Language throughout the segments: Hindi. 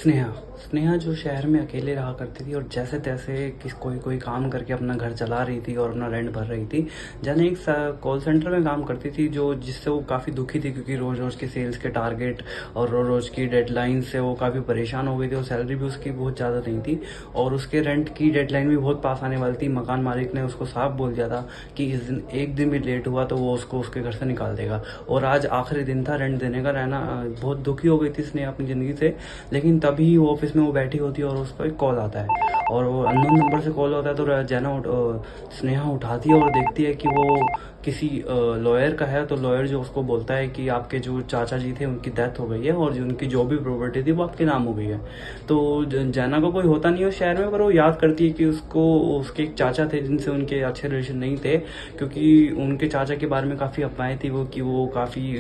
स्नेहा स्नेहा जो शहर में अकेले रहा करती थी और जैसे तैसे कोई कोई काम करके अपना घर चला रही थी और अपना रेंट भर रही थी। जाने एक कॉल सेंटर में काम करती थी जो जिससे वो काफ़ी दुखी थी, क्योंकि रोज़ रोज़ के सेल्स के टारगेट और रोज़ रोज़ की डेडलाइन से वो काफ़ी परेशान हो गई थी और सैलरी भी उसकी बहुत ज़्यादा नहीं थी और उसके रेंट की डेडलाइन भी बहुत पास आने वाली थी। मकान मालिक ने उसको साफ बोल दिया था कि इस दिन एक दिन भी लेट हुआ तो वो उसको उसके घर से निकाल देगा। और आज आखिरी दिन था रेंट देने का। रहना बहुत दुखी हो गई थी स्नेहा अपनी ज़िंदगी से। लेकिन तभी वो ऑफिस में वो बैठी होती है और उसको एक कॉल आता है और वो अननोन नंबर से कॉल होता है। तो स्नेहा उठाती है और देखती है कि वो किसी लॉयर का है। तो लॉयर जो उसको बोलता है कि आपके जो चाचा जी थे उनकी डेथ हो गई है और जो उनकी जो भी प्रॉपर्टी थी वो आपके नाम हो गई है। तो जैना को कोई होता नहीं है शहर में, पर वो याद करती है कि उसको उसके एक चाचा थे जिनसे उनके अच्छे रिलेशन नहीं थे, क्योंकि उनके चाचा के बारे में काफ़ी अफवाहें थी वो कि वो काफ़ी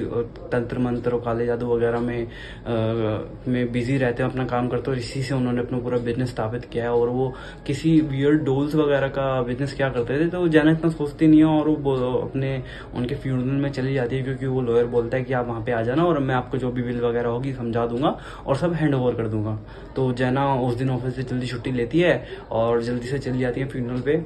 तंत्र मंत्र और काले जादू वगैरह में बिजी रहते हैं, अपना काम करते हैं और इसी से उन्होंने अपना पूरा बिजनेस स्थापित किया है। और वो किसी वियर्ड डोल्स वगैरह का बिजनेस क्या करते थे। तो जैना इतना सोचती नहीं है और वो अपने उनके फ्यूनरल में चली जाती है, क्योंकि वो लॉयर बोलता है कि आप वहाँ पे आ जाना और मैं आपको जो भी बिल वगैरह होगी समझा दूंगा और सब हैंड ओवर कर दूंगा। तो जैना उस दिन ऑफिस से जल्दी छुट्टी लेती है और जल्दी से चली जाती है फ्यूनरल पे।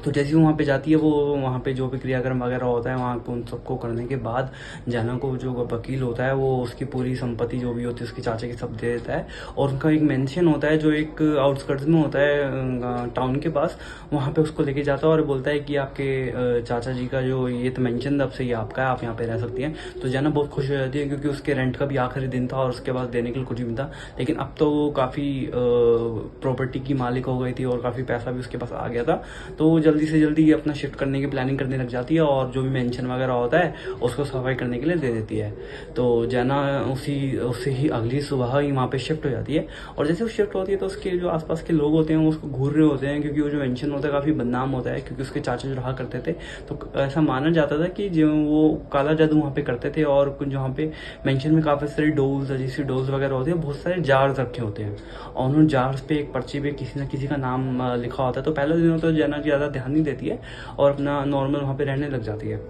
तो जैसे ही वहाँ पे जाती है वो वहाँ पे जो भी क्रियाक्रम वगैरह होता है वहाँ पे उन सबको करने के बाद जैना को जो वकील होता है वो उसकी पूरी संपत्ति जो भी होती है उसके चाचा की सब दे देता है। और उनका एक मेंशन होता है जो एक आउटस्कर्ट्स में होता है टाउन के पास, वहाँ पे उसको लेके जाता है और बोलता है कि आपके चाचा जी का जो ये तो मेंशन अब से ये आपका है, आप यहाँ पे रह सकती हैं। तो जैना बहुत खुश हो जाती है क्योंकि उसके रेंट का भी आखिरी दिन था और उसके बाद देने के लिए कुछ भी था। लेकिन अब तो वो काफ़ी प्रॉपर्टी की मालिक हो गई थी और काफ़ी पैसा भी उसके पास आ गया था। तो जल्दी से जल्दी अपना शिफ्ट करने की प्लानिंग करने लग जाती है और जो भी मेंशन वगैरह होता है उसको सफाई करने के लिए दे देती है। तो जैना उससे ही अगली सुबह ही वहाँ पे शिफ्ट हो जाती है। और जैसे वो शिफ्ट होती है तो उसके जो आसपास के लोग होते हैं वो उसको घूर रहे होते हैं, क्योंकि वो जो मेंशन होता है काफ़ी बदनाम होता है, क्योंकि उसके चाचा जो रहा करते थे। तो ऐसा माना जाता था कि जो वो काला जादू वहाँ पे करते थे और कुछ जहाँ पे मेंशन में काफ़ी सारी डोल्स जैसी डोल्स वगैरह होती है, बहुत सारे जार्स रखे होते हैं और उन जार्स पे एक पर्ची पे किसी न किसी का नाम लिखा होता है। तो पहले दिनों तो जैना ज़्यादा ध्यान नहीं देती है और अपना नॉर्मल वहाँ पे रहने लग जाती है।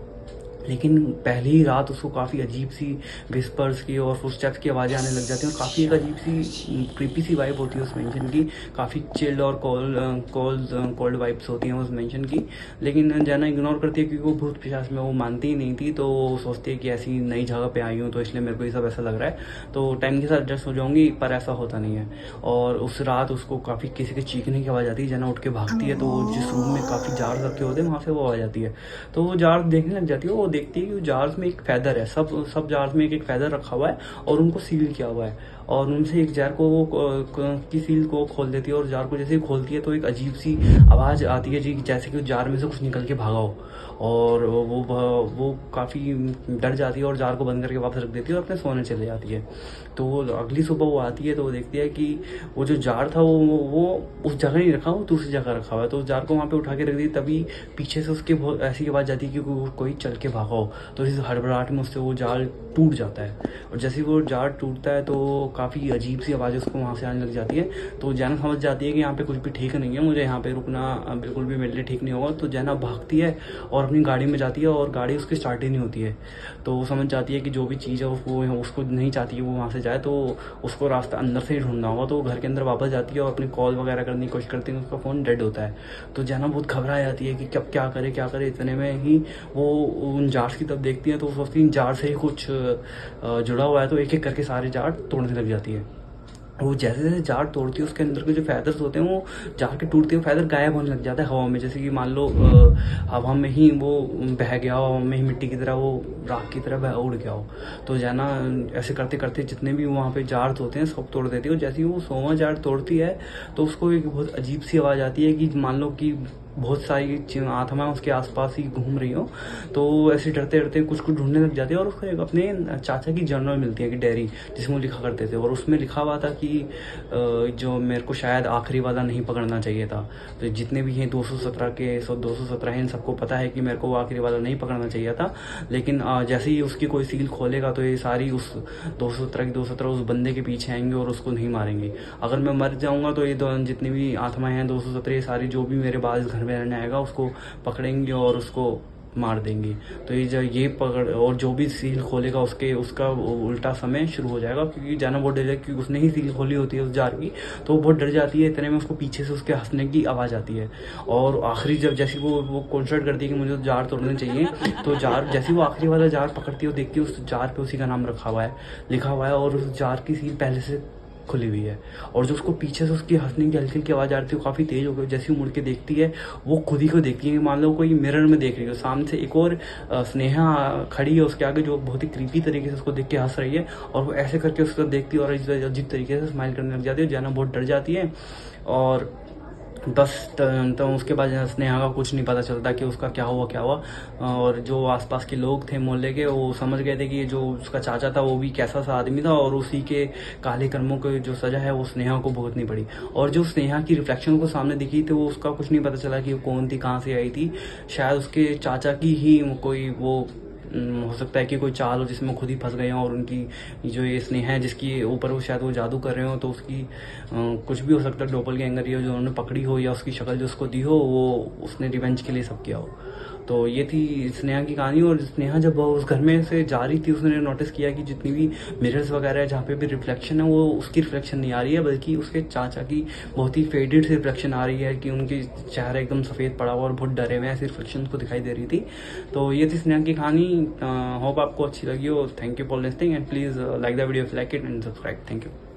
लेकिन पहली ही रात उसको काफ़ी अजीब सी विस्पर्स की और फुटस्टेप्स की आवाज़ें आने लग जाती हैं और काफ़ी एक अजीब सी क्रीपी सी वाइब होती है उस मेंशन की। काफ़ी चिल्ड और कोल्ड वाइब्स होती हैं उस मेंशन की। लेकिन जैना इग्नोर करती है क्योंकि वो भूत पिशाच में वो मानती ही नहीं थी। तो वो सोचती है कि ऐसी नई जगह पे आई हूँ तो इसलिए मेरे को ये सब ऐसा लग रहा है, तो टाइम के साथ एडजस्ट हो जाऊंगी, पर ऐसा होता नहीं है। और उस रात उसको काफ़ी किसी के चीखने की आवाज़ आती है। जैना उठ के भागती है तो वो जिस रूम में काफ़ी जार रखे होते हैं वहाँ से वो आवाज़ आती है। तो वो जार देखने लग जाती है। वो देखती है कि जार्स में एक फैदर है, सब जार्स में एक एक फैदर रखा हुआ है और उनको सील किया हुआ है। और उनसे एक जार को की सील को खोल देती है और जार को जैसे ही खोलती है तो एक अजीब सी आवाज़ आती है जी, जैसे कि जार में से कुछ निकल के भागा हो। और वो काफ़ी डर जाती है और जार को बंद करके वापस रख देती है और अपने सोने चले जाती है। तो वो अगली सुबह वो आती है तो वो देखती है कि वो जो जार था वो उस जगह नहीं रखा, वो दूसरी जगह रखा हुआ है। तो उस जार को वहाँ पे उठा के रख दी, तभी पीछे से उसके बहुत ऐसी आवाज़ जाती है कि कोई चल के भागा हो। तो इस हड़बड़ाहट में उससे वो जाल टूट जाता है और जैसे ही वो जाल टूटता है तो काफ़ी अजीब सी आवाज़ उसको वहाँ से आने लग जाती है। तो जैना समझ जाती है कि यहाँ पे कुछ भी ठीक नहीं है, मुझे यहाँ पे रुकना बिल्कुल भी मेरे लिए ठीक नहीं होगा। तो जैना भागती है और अपनी गाड़ी में जाती है और गाड़ी उसकी स्टार्ट ही नहीं होती है। तो वो समझ जाती है कि जो भी चीज़ है वो उसको नहीं चाहती है वो वहाँ से जाए, तो उसको रास्ता अंदर से ही ढूंढना होगा। तो वो घर के अंदर वापस जाती है और अपनी कॉल वगैरह करने की कोशिश करती है, उसका फ़ोन डेड होता है। तो जैना बहुत घबरा जाती है कि कब क्या करे। इतने में ही वो उन जार्स की तरफ देखती है तो वो सोचती है जार से ही कुछ जुड़ा हुआ है। तो एक एक करके सारे जार तोड़ने लग जाती है। वो जैसे जैसे जार तोड़ती है उसके अंदर के जो फैदर्स होते हैं वो जार के टूटते हुए फैदर गायब होने लग जाता है हवा में। जैसे कि मान लो हवा में ही वो बह गया हो, हवा में ही मिट्टी की तरह वो राख की तरह बह उड़ गया हो। तो जैना ऐसे करते करते जितने भी वहाँ पे जार्स होते हैं सब तोड़ देती है। और जैसे ही वो 100वां जार तोड़ती है तो उसको एक बहुत अजीब सी आवाज़ आती है कि मान लो कि बहुत सारी आत्मा उसके आसपास ही घूम रही हो। तो ऐसे डरते डरते कुछ ढूंढने लग जाती है और उसको एक अपने चाचा की जर्नल मिलती है कि डायरी जिसमें वो लिखा करते थे और उसमें लिखा हुआ था कि जो मेरे को शायद आखिरी वाला नहीं पकड़ना चाहिए था। तो जितने भी हैं 217 हैं इन सबको पता है कि मेरे को वो आखिरी वाला नहीं पकड़ना चाहिए था। लेकिन जैसे ही उसकी कोई सील खोलेगा तो ये सारी उस 217 उस बंदे के पीछे आएंगे और उसको नहीं मारेंगे। अगर मैं मर जाऊंगा तो ये जितनी भी आत्माएं हैं 217 ये सारी जो भी मेरे बाद घर में रहने आएगा उसको पकड़ेंगे और उसको मार देंगी। तो ये पकड़ और जो भी सील खोलेगा उसका उल्टा समय शुरू हो जाएगा, क्योंकि जाना बहुत डर जाएगा, क्योंकि उसने ही सील खोली होती है उस जार की। तो वो बहुत डर जाती है। इतने में उसको पीछे से उसके हंसने की आवाज़ आती है, और आखिरी जब जैसे वो कॉन्सेंट्रेट करती है कि मुझे तो जार तोड़ने चाहिए, तो जार जैसे वो आखिरी वाला जार पकड़ती है, वो देखती है उस जार पे उसी का नाम लिखा हुआ है, और उस जार की सील पहले से खुली हुई है। और जो उसको पीछे से उसकी हंसने की हल्की हल्की आवाज़ आ रही थी, वो काफ़ी तेज हो गई। जैसे वो मुड़ के देखती है, वो खुद ही को देखती है, मान लो कोई मिरर में देख रही है। सामने से एक और स्नेहा खड़ी है उसके आगे, जो बहुत ही क्रीपी तरीके से उसको देख के हंस रही है, और वो ऐसे करके उसको देखती है और अजीब तरीके से स्माइल करने लग जाती है। जाना बहुत डर जाती है, और बस तो उसके बाद स्नेहा का कुछ नहीं पता चलता कि उसका क्या हुआ। और जो आसपास के लोग थे मोहल्ले के, वो समझ गए थे कि जो उसका चाचा था वो भी कैसा सा आदमी था, और उसी के काले कर्मों की जो सजा है वो स्नेहा को भुगतनी पड़ी। और जो स्नेहा की रिफ्लेक्शन को सामने दिखी थी, वो उसका कुछ नहीं पता चला कि वो कौन थी, कहाँ से आई थी। शायद उसके चाचा की ही कोई वो हो सकता है कि कोई चाल हो जिसमें खुद ही फंस गए हों, और उनकी जो ये स्नेहा है जिसकी ऊपर वो शायद वो जादू कर रहे हो, तो उसकी कुछ भी हो सकता है, डोपलगैंगर ही हो जो उन्होंने पकड़ी हो, या उसकी शक्ल जो उसको दी हो, वो उसने रिवेंज के लिए सब किया हो। तो ये थी स्नेहा की कहानी। और स्नेहा जब उस घर में से जा रही थी, उसने नोटिस किया कि जितनी भी मिरर्स वगैरह है जहाँ पे भी रिफ्लेक्शन है, वो उसकी रिफ्लेक्शन नहीं आ रही है, बल्कि उसके चाचा की बहुत ही फेडेड सी रिफ्लेक्शन आ रही है, कि उनकी चेहरा एकदम सफ़ेद पड़ा हुआ और बहुत डरे हुए ऐसी रिफ्लेक्शन को दिखाई दे रही थी। तो ये थी स्नेहा की कहानी। होप आपको अच्छी लगी हो। Thank you for listening, and please like the video if like it, and subscribe. Thank you.